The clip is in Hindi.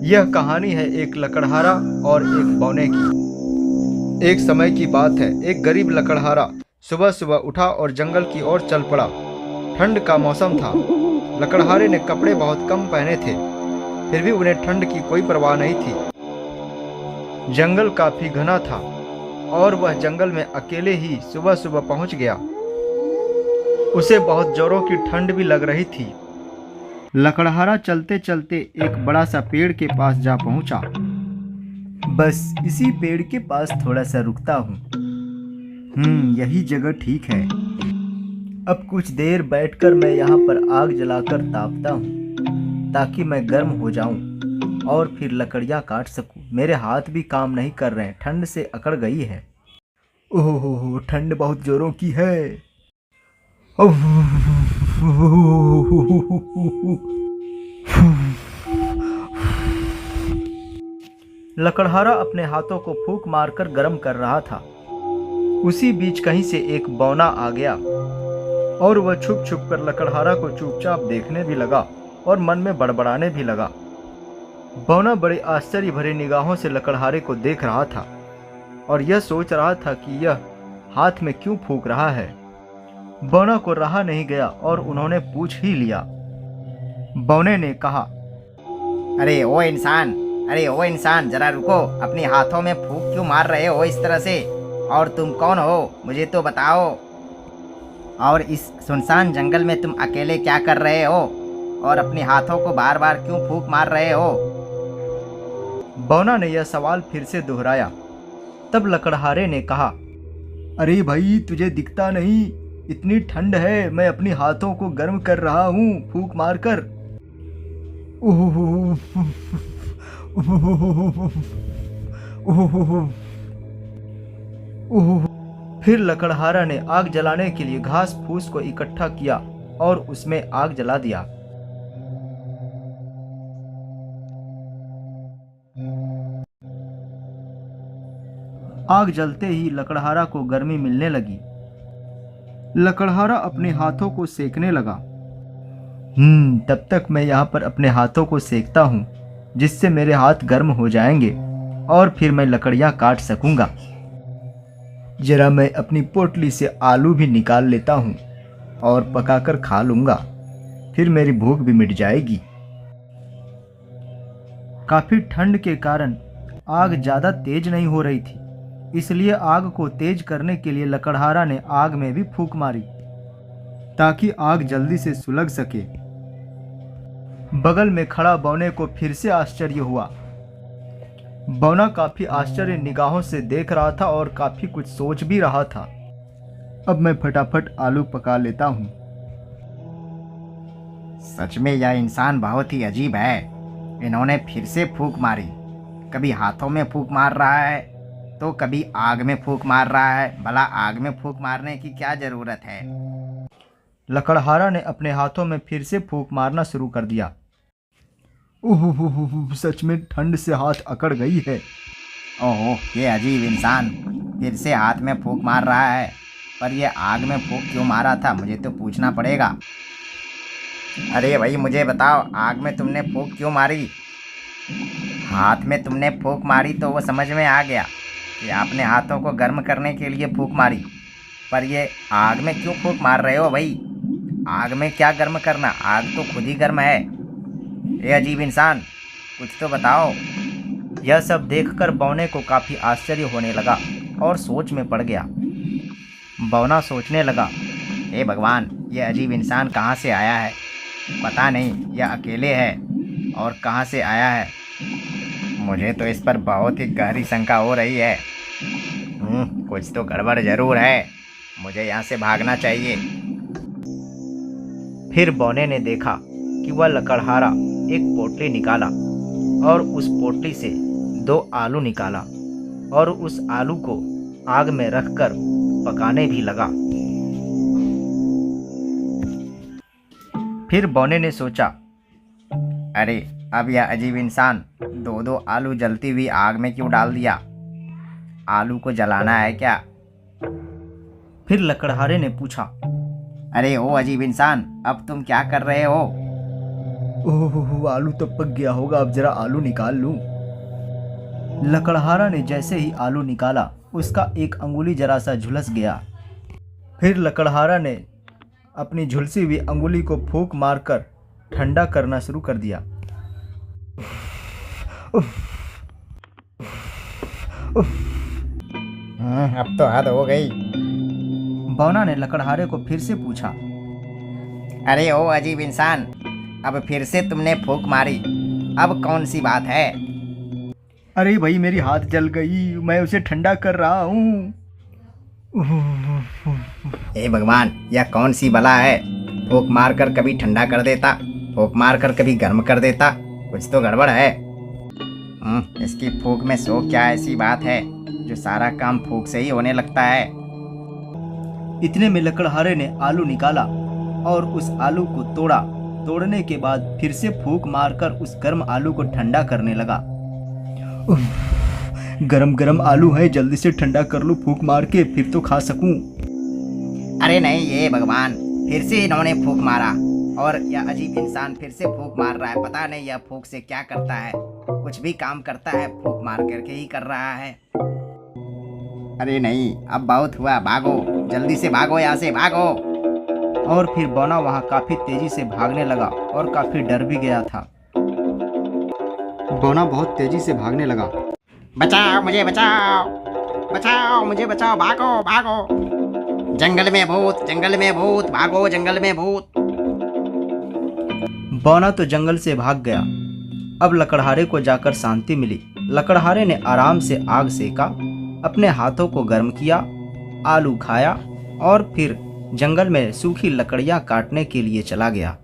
यह कहानी है एक लकड़हारा और एक बौने की। एक समय की बात है, एक गरीब लकड़हारा सुबह सुबह उठा और जंगल की ओर चल पड़ा। ठंड का मौसम था। लकड़हारे ने कपड़े बहुत कम पहने थे, फिर भी उन्हें ठंड की कोई परवाह नहीं थी। जंगल काफी घना था और वह जंगल में अकेले ही सुबह सुबह पहुंच गया। उसे बहुत जोरों की ठंड भी लग रही थी। लकड़हारा चलते चलते एक बड़ा सा पेड़ के पास जा पहुंचा। बस इसी पेड़ के पास थोड़ा सा रुकता हूँ। यही जगह ठीक है। अब कुछ देर बैठकर मैं यहाँ पर आग जलाकर तापता हूँ, ताकि मैं गर्म हो जाऊं और फिर लकड़ियाँ काट सकूं। मेरे हाथ भी काम नहीं कर रहे हैं, ठंड से अकड़ गई है। ओहो, ठंड बहुत जोरों की है। लकड़हारा अपने हाथों को फूंक मारकर गर्म कर रहा था। उसी बीच कहीं से एक बौना आ गया और वह छुप छुप कर लकड़हारा को चुपचाप देखने भी लगा और मन में बड़बड़ाने भी लगा। बौना बड़े आश्चर्य भरे निगाहों से लकड़हारे को देख रहा था और यह सोच रहा था कि यह हाथ में क्यों फूंक रहा है। बौना को रहा नहीं गया और उन्होंने पूछ ही लिया। बौने ने कहा, अरे ओ इंसान, जरा रुको। अपने हाथों में फूंक क्यों मार रहे हो इस तरह से? और तुम कौन हो, मुझे तो बताओ। और इस सुनसान जंगल में तुम अकेले क्या कर रहे हो? और अपने हाथों को बार बार क्यों फूंक मार रहे हो? बौना ने यह सवाल फिर से दोहराया। तब लकड़हारे ने कहा, अरे भाई, तुझे दिखता नहीं? इतनी ठंड है, मैं अपने हाथों को गर्म कर रहा हूँ फूंक मारकर। फिर लकड़हारा ने आग जलाने के लिए घास फूस को इकट्ठा किया और उसमें आग जला दिया। आग जलते ही लकड़हारा को गर्मी मिलने लगी। लकड़हारा अपने हाथों को सेकने लगा। तब तक मैं यहाँ पर अपने हाथों को सेकता हूँ, जिससे मेरे हाथ गर्म हो जाएंगे और फिर मैं लकड़ियाँ काट सकूंगा। जरा मैं अपनी पोटली से आलू भी निकाल लेता हूँ और पकाकर खा लूंगा, फिर मेरी भूख भी मिट जाएगी। काफी ठंड के कारण आग ज्यादा तेज नहीं हो रही थी, इसलिए आग को तेज करने के लिए लकड़हारा ने आग में भी फूंक मारी, ताकि आग जल्दी से सुलग सके। बगल में खड़ा बौने को फिर से आश्चर्य हुआ। बौना काफी आश्चर्य निगाहों से देख रहा था और काफी कुछ सोच भी रहा था। अब मैं फटाफट आलू पका लेता हूँ। सच में यह इंसान बहुत ही अजीब है। इन्होंने फिर से फूंक मारी। कभी हाथों में फूंक मार रहा है तो कभी आग में फूंक मार रहा है। भला आग में फूंक मारने की क्या जरूरत है? लकड़हारा ने अपने हाथों में फिर से फूंक मारना शुरू कर दिया। सच में ठंड से हाथ अकड़ गई है। ओहो, ये अजीब इंसान फिर से हाथ में फूंक मार रहा है। पर ये आग में फूंक क्यों मारा था, मुझे तो पूछना पड़ेगा। अरे भाई, मुझे बताओ, आग में तुमने फूंक क्यों मारी? हाथ में तुमने फूंक मारी तो वो समझ में आ गया कि आपने हाथों को गर्म करने के लिए फूंक मारी। पर ये आग में क्यों फूंक मार रहे हो भाई? आग में क्या गर्म करना, आग तो खुद ही गर्म है। ये अजीब इंसान, कुछ तो बताओ। यह सब देखकर बौने को काफी आश्चर्य होने लगा और सोच में पड़ गया। बौना सोचने लगा, हे भगवान, ये अजीब इंसान कहाँ से आया है? पता नहीं यह अकेले है और कहाँ से आया है। मुझे तो इस पर बहुत ही गहरी शंका हो रही है। कुछ तो गड़बड़ जरूर है। मुझे यहाँ से भागना चाहिए। फिर बौने ने देखा कि वह लकड़हारा एक पोटली निकाला और उस पोटली से 2 आलू निकाला और उस आलू को आग में रखकर पकाने भी लगा। फिर बौने ने सोचा, अरे, अब यह अजीब इंसान 2-2 आलू जलती हुई आग में क्यों डाल दिया? आलू को जलाना है क्या? फिर लकड़हारे ने पूछा, अरे ओ अजीब इंसान, अब तुम क्या कर रहे हो? ओह, आलू तो पक गया होगा, अब जरा आलू निकाल लूं। लकड़हारा ने जैसे ही आलू निकाला उसका एक अंगुली जरा सा झुलस गया। फिर लकड़हारा ने अपनी झुलसी हुई अंगुली को फूंक मारकर ठंडा करना शुरू कर दिया। अब तो हद हो गई। बौना ने लकड़हारे को फिर से पूछा। अरे ओ अजीब इंसान, अब फिर से तुमने फूंक मारी, अब कौन सी बात है? अरे भाई, मेरी हाथ जल गई, मैं उसे ठंडा कर रहा हूँ। हे भगवान, यह कौन सी बला है? फूंक मार कर कभी ठंडा कर देता, फूंक मार कर कभी गर्म कर देता, कुछ तो गड़बड़ है। इसकी फूंक में सो क्या ऐसी बात है जो सारा काम फूंक से ही होने लगता है? इतने में लकड़हारे ने आलू निकाला और उस आलू को तोड़ा। तोड़ने के बाद फिर से फूंक मारकर उस गर्म आलू को ठंडा करने लगा। गरम गरम आलू है, जल्दी से ठंडा कर लूं फूंक मार के, फिर तो खा सकूं। अरे नहीं, ये भगवान, फिर से इन्होंने फूंक मारा और यह अजीब इंसान फिर से फूंक मार रहा है। पता नहीं यह फूंक से क्या करता है, कुछ भी काम करता है फूंक मार करके ही कर रहा है। अरे नहीं, अब बहुत हुआ, भागो, जल्दी से भागो, यहाँ से भागो। और फिर बौना वहाँ काफी तेजी से भागने लगा और काफी डर भी गया था। बौना बहुत तेजी से भागने लगा। बचाओ मुझे, बचाओ, बचाओ मुझे, बचाओ, भागो भागो, जंगल में भूत, जंगल में भूत, भागो, जंगल में भूत। बौना तो जंगल से भाग गया। अब लकड़हारे को जाकर शांति मिली। लकड़हारे ने आराम से आग सेका, अपने हाथों को गर्म किया, आलू खाया और फिर जंगल में सूखी लकड़ियां काटने के लिए चला गया।